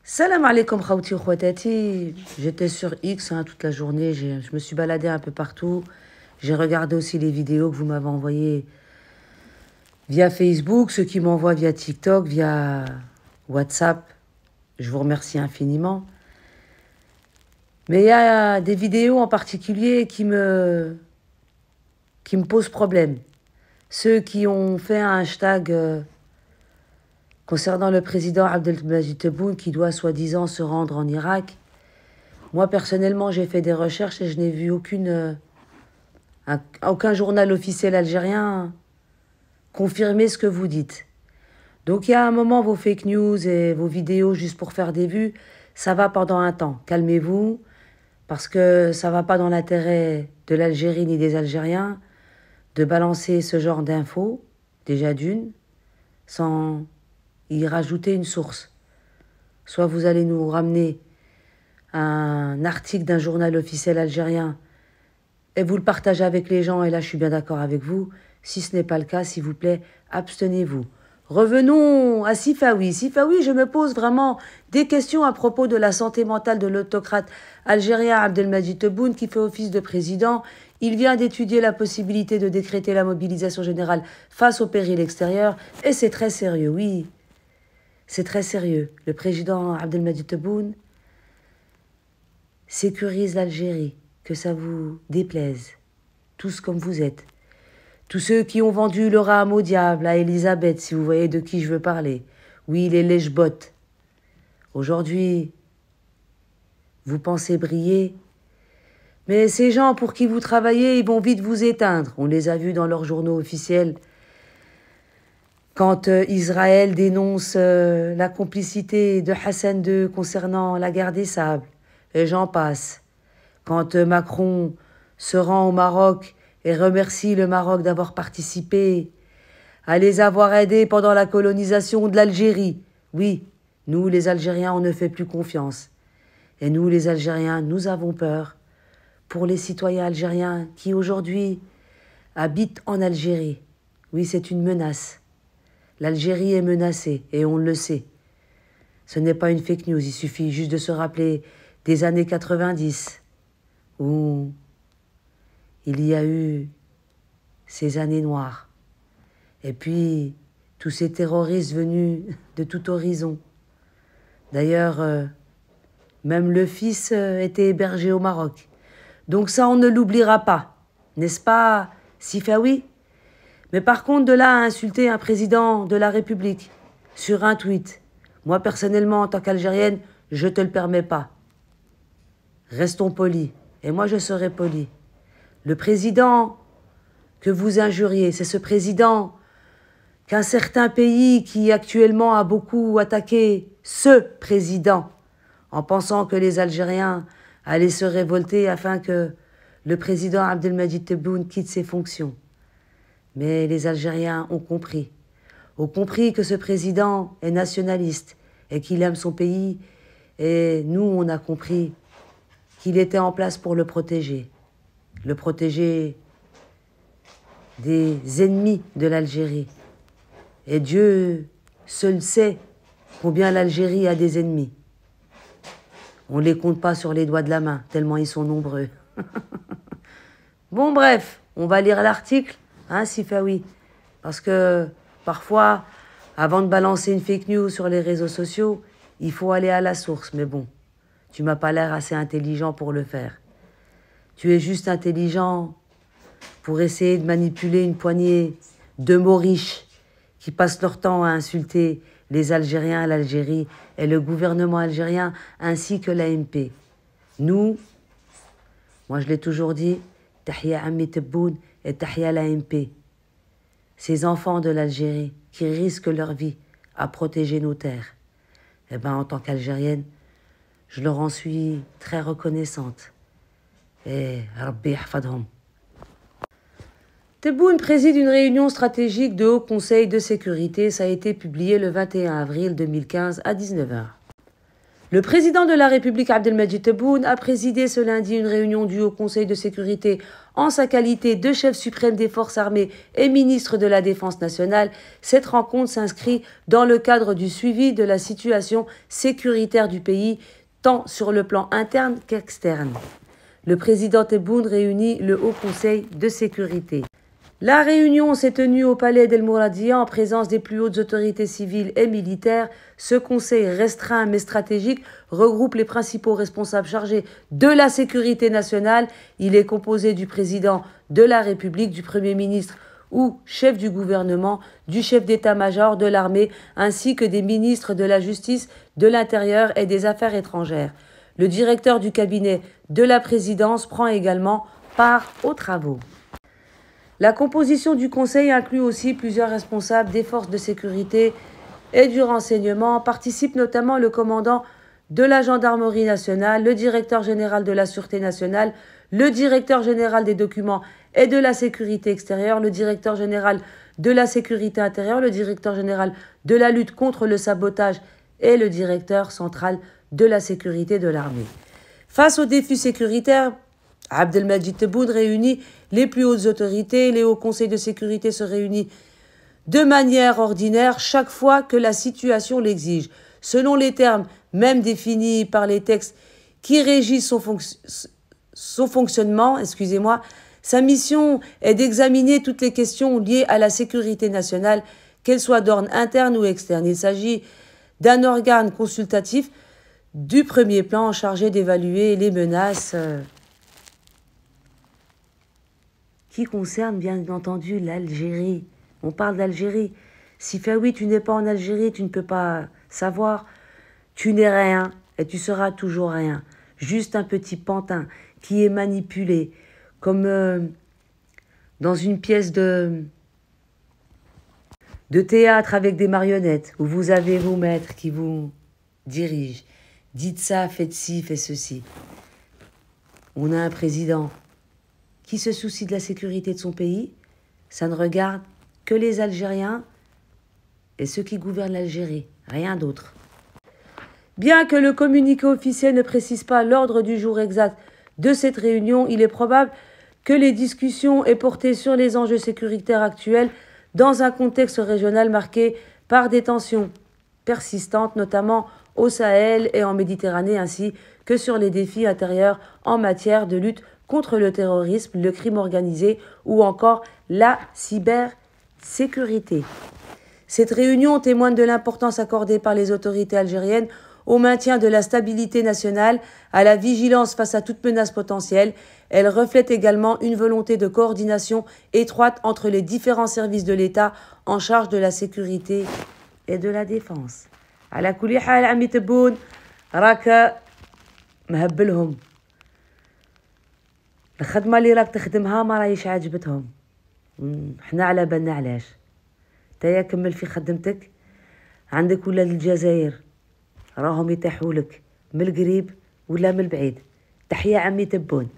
Salam alaikum khawti khwatati. J'étais sur X toute la journée, je me suis baladée un peu partout. J'ai regardé aussi les vidéos que vous m'avez envoyées via Facebook, ceux qui m'envoient via TikTok, via WhatsApp. Je vous remercie infiniment. Mais il y a des vidéos en particulier qui me posent problème. Ceux qui ont fait un hashtag concernant le président Abdelmadjid Tebboune qui doit soi-disant se rendre en Irak. Moi, personnellement, j'ai fait des recherches et je n'ai vu aucun journal officiel algérien confirmer ce que vous dites. Donc, il y a un moment, vos fake news et vos vidéos juste pour faire des vues, ça va pendant un temps. Calmez-vous, parce que ça ne va pas dans l'intérêt de l'Algérie ni des Algériens de balancer ce genre d'infos, déjà d'une, sans y rajouter une source. Soit vous allez nous ramener un article d'un journal officiel algérien et vous le partagez avec les gens, et là je suis bien d'accord avec vous. Si ce n'est pas le cas, s'il vous plaît, abstenez-vous. Revenons à Sifawi. Sifawi, je me pose vraiment des questions à propos de la santé mentale de l'autocrate algérien Abdelmadjid Tebboune qui fait office de président. Il vient d'étudier la possibilité de décréter la mobilisation générale face au péril extérieur et c'est très sérieux, oui. C'est très sérieux. Le président Abdelmadjid Tebboune sécurise l'Algérie, que ça vous déplaise, tous comme vous êtes. Tous ceux qui ont vendu leur âme au diable, à Elisabeth, si vous voyez de qui je veux parler. Oui, les lèche-bottes. Aujourd'hui, vous pensez briller, mais ces gens pour qui vous travaillez, ils vont vite vous éteindre. On les a vus dans leurs journaux officiels. Quand Israël dénonce la complicité de Hassan II concernant la guerre des sables, et j'en passe. Quand Macron se rend au Maroc et remercie le Maroc d'avoir participé, à les avoir aidés pendant la colonisation de l'Algérie. Oui, nous les Algériens, on ne fait plus confiance. Et nous les Algériens, nous avons peur pour les citoyens algériens qui aujourd'hui habitent en Algérie. Oui, c'est une menace. L'Algérie est menacée et on le sait. Ce n'est pas une fake news, il suffit juste de se rappeler des années 90 où il y a eu ces années noires. Et puis, tous ces terroristes venus de tout horizon. D'ailleurs, même le fils était hébergé au Maroc. Donc ça, on ne l'oubliera pas. N'est-ce pas, Sifawi? Mais par contre, de là à insulter un président de la République sur un tweet, moi personnellement, en tant qu'Algérienne, je ne te le permets pas. Restons polis. Et moi, je serai poli. Le président que vous injuriez, c'est ce président qu'un certain pays qui actuellement a beaucoup attaqué ce président en pensant que les Algériens allaient se révolter afin que le président Abdelmadjid Tebboune quitte ses fonctions. Mais les Algériens ont compris que ce président est nationaliste et qu'il aime son pays. Et nous, on a compris qu'il était en place pour le protéger des ennemis de l'Algérie. Et Dieu seul sait combien l'Algérie a des ennemis. On ne les compte pas sur les doigts de la main, tellement ils sont nombreux. Bon, bref, on va lire l'article, hein, Sifawi. Parce que parfois, avant de balancer une fake news sur les réseaux sociaux, il faut aller à la source. Mais bon, tu m'as pas l'air assez intelligent pour le faire. Tu es juste intelligent pour essayer de manipuler une poignée de mots riches qui passent leur temps à insulter les Algériens, l'Algérie et le gouvernement algérien ainsi que l'AMP. Nous, moi je l'ai toujours dit, Tahia Ammi Tebboune et Tahia l'AMP. Ces enfants de l'Algérie qui risquent leur vie à protéger nos terres. Eh bien, en tant qu'Algérienne, je leur en suis très reconnaissante. Et Rabbi Yahfadhom. Tebboune préside une réunion stratégique de Haut Conseil de sécurité. Ça a été publié le 21 avril 2015 à 19h. Le président de la République, Abdelmadjid Tebboune, a présidé ce lundi une réunion du Haut Conseil de sécurité en sa qualité de chef suprême des forces armées et ministre de la Défense nationale. Cette rencontre s'inscrit dans le cadre du suivi de la situation sécuritaire du pays, tant sur le plan interne qu'externe. Le président Tebboune réunit le Haut Conseil de sécurité. La réunion s'est tenue au palais d'El Mouradia en présence des plus hautes autorités civiles et militaires. Ce conseil restreint mais stratégique regroupe les principaux responsables chargés de la sécurité nationale. Il est composé du président de la République, du Premier ministre ou chef du gouvernement, du chef d'état-major de l'armée, ainsi que des ministres de la Justice, de l'Intérieur et des Affaires étrangères. Le directeur du cabinet de la présidence prend également part aux travaux. La composition du Conseil inclut aussi plusieurs responsables des forces de sécurité et du renseignement. Participe notamment le commandant de la gendarmerie nationale, le directeur général de la Sûreté nationale, le directeur général des documents et de la sécurité extérieure, le directeur général de la sécurité intérieure, le directeur général de la lutte contre le sabotage et le directeur central de la sécurité de l'armée. Face aux défis sécuritaires, Abdelmadjid Tebboune réunit les plus hautes autorités. Les hauts conseils de sécurité se réunissent de manière ordinaire chaque fois que la situation l'exige, selon les termes même définis par les textes qui régissent son fonctionnement. Sa mission est d'examiner toutes les questions liées à la sécurité nationale, qu'elles soient d'ordre interne ou externe. Il s'agit d'un organe consultatif du premier plan chargé d'évaluer les menaces qui concerne bien entendu l'Algérie. On parle d'Algérie. Si oui, tu n'es pas en Algérie, tu ne peux pas savoir. Tu n'es rien et tu seras toujours rien. Juste un petit pantin qui est manipulé comme dans une pièce de théâtre avec des marionnettes où vous avez vos maîtres qui vous dirigent. Dites ça, faites ci, faites ceci. On a un président qui se soucie de la sécurité de son pays. Ça ne regarde que les Algériens et ceux qui gouvernent l'Algérie, rien d'autre. Bien que le communiqué officiel ne précise pas l'ordre du jour exact de cette réunion, il est probable que les discussions aient porté sur les enjeux sécuritaires actuels dans un contexte régional marqué par des tensions persistantes, notamment au Sahel et en Méditerranée, ainsi que sur les défis intérieurs en matière de lutte contre le terrorisme, le crime organisé ou encore la cybersécurité. Cette réunion témoigne de l'importance accordée par les autorités algériennes au maintien de la stabilité nationale, à la vigilance face à toute menace potentielle. Elle reflète également une volonté de coordination étroite entre les différents services de l'État en charge de la sécurité et de la défense. على كل حال عمي تبون راك مهبلهم الخدمة اللي راك تخدمها ما راهيش عاجبتهم. حنا على بالنا علاش. تايا كمل في خدمتك، عندك ولاد الجزائر راهم يتاحوا لك من القريب ولا من البعيد. تحية عمي تبون.